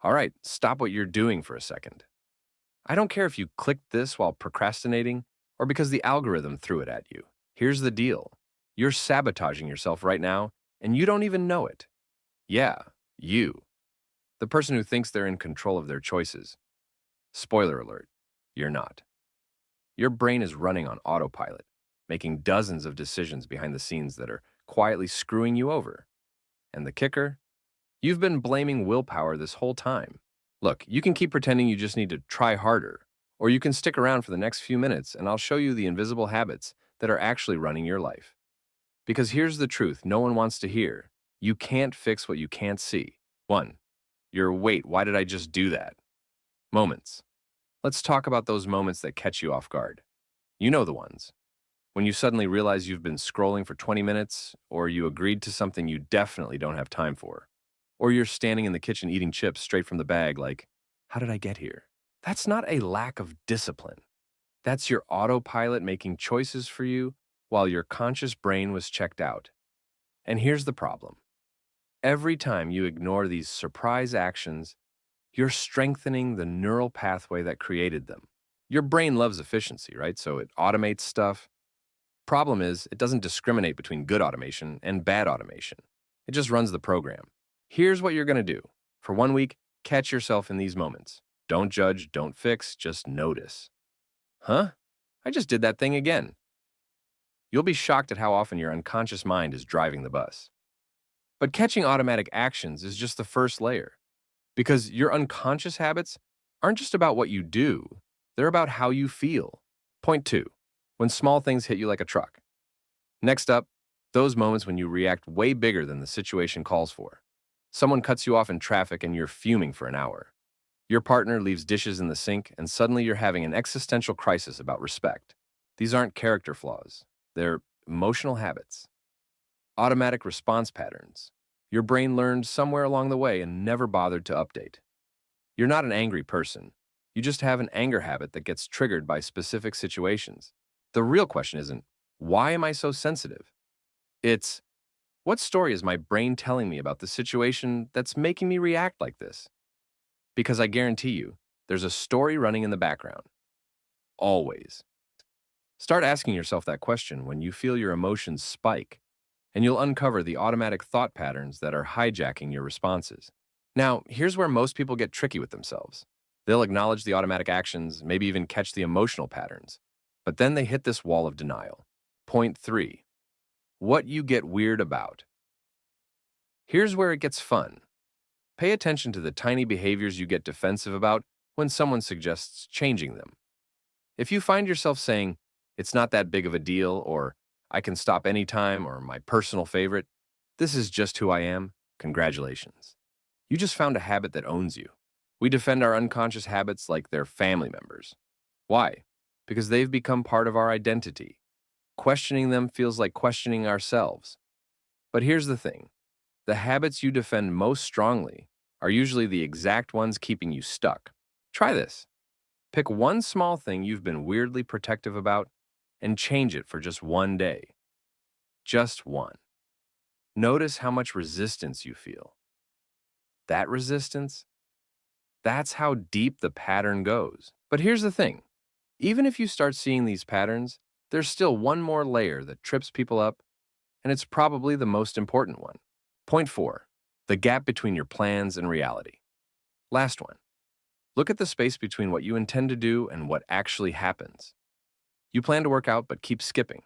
All right, stop what you're doing for a second. I don't care if you clicked this while procrastinating or because the algorithm threw it at you. Here's the deal. You're sabotaging yourself right now, and you don't even know it. Yeah, you. The person who thinks they're in control of their choices. Spoiler alert, you're not. Your brain is running on autopilot, making dozens of decisions behind the scenes that are quietly screwing you over. And the kicker? You've been blaming willpower this whole time. Look, you can keep pretending you just need to try harder, or you can stick around for the next few minutes and I'll show you the invisible habits that are actually running your life. Because here's the truth no one wants to hear. You can't fix what you can't see. 1. Your wait, why did I just do that? Moments. Let's talk about those moments that catch you off guard. You know the ones. When you suddenly realize you've been scrolling for 20 minutes, or you agreed to something you definitely don't have time for, or you're standing in the kitchen eating chips straight from the bag like, how did I get here? That's not a lack of discipline. That's your autopilot making choices for you while your conscious brain was checked out. And here's the problem. Every time you ignore these surprise actions, you're strengthening the neural pathway that created them. Your brain loves efficiency, right? So it automates stuff. Problem is, it doesn't discriminate between good automation and bad automation. It just runs the program. Here's what you're going to do. For 1 week, catch yourself in these moments. Don't judge, don't fix, just notice. Huh? I just did that thing again. You'll be shocked at how often your unconscious mind is driving the bus. But catching automatic actions is just the first layer. Because your unconscious habits aren't just about what you do, they're about how you feel. Point 2. When small things hit you like a truck. Next up, those moments when you react way bigger than the situation calls for. Someone cuts you off in traffic and you're fuming for an hour. Your partner leaves dishes in the sink and suddenly you're having an existential crisis about respect. These aren't character flaws. They're emotional habits. Automatic response patterns. Your brain learned somewhere along the way and never bothered to update. You're not an angry person. You just have an anger habit that gets triggered by specific situations. The real question isn't, why am I so sensitive? It's, what story is my brain telling me about the situation that's making me react like this? Because I guarantee you, there's a story running in the background. Always. Start asking yourself that question when you feel your emotions spike, and you'll uncover the automatic thought patterns that are hijacking your responses. Now, here's where most people get tricky with themselves. They'll acknowledge the automatic actions, maybe even catch the emotional patterns, but then they hit this wall of denial. Point 3. What you get weird about. Here's where it gets fun. Pay attention to the tiny behaviors you get defensive about when someone suggests changing them. If you find yourself saying, it's not that big of a deal, or I can stop anytime, or my personal favorite, this is just who I am, congratulations. You just found a habit that owns you. We defend our unconscious habits like they're family members. Why? Because they've become part of our identity. Questioning them feels like questioning ourselves. But here's the thing. The habits you defend most strongly are usually the exact ones keeping you stuck. Try this. Pick one small thing you've been weirdly protective about and change it for just one day. Just one. Notice how much resistance you feel. That resistance? That's how deep the pattern goes. But here's the thing. Even if you start seeing these patterns, there's still one more layer that trips people up, and it's probably the most important one. Point 4. The gap between your plans and reality. Last one. Look at the space between what you intend to do and what actually happens. You plan to work out but keep skipping.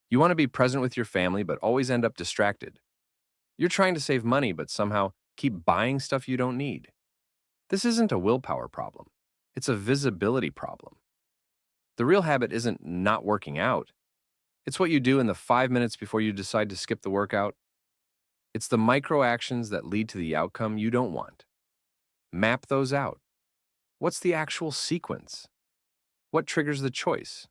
You want to be present with your family but always end up distracted. You're trying to save money but somehow keep buying stuff you don't need. This isn't a willpower problem. It's a visibility problem. The real habit isn't not working out. It's what you do in the 5 minutes before you decide to skip the workout. It's the micro actions that lead to the outcome you don't want. Map those out. What's the actual sequence? What triggers the choice?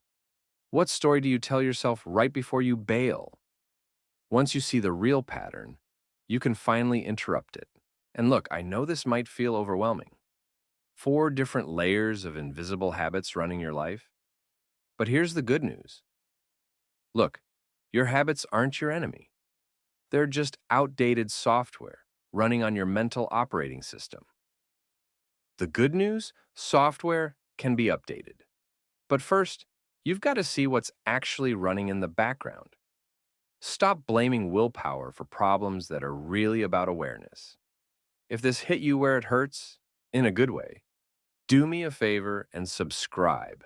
What story do you tell yourself right before you bail? Once you see the real pattern, you can finally interrupt it. And look, I know this might feel overwhelming. 4 different layers of invisible habits running your life. But here's the good news. Look, your habits aren't your enemy. They're just outdated software running on your mental operating system. The good news, software can be updated. But first, you've got to see what's actually running in the background. Stop blaming willpower for problems that are really about awareness. If this hit you where it hurts, in a good way, do me a favor and subscribe.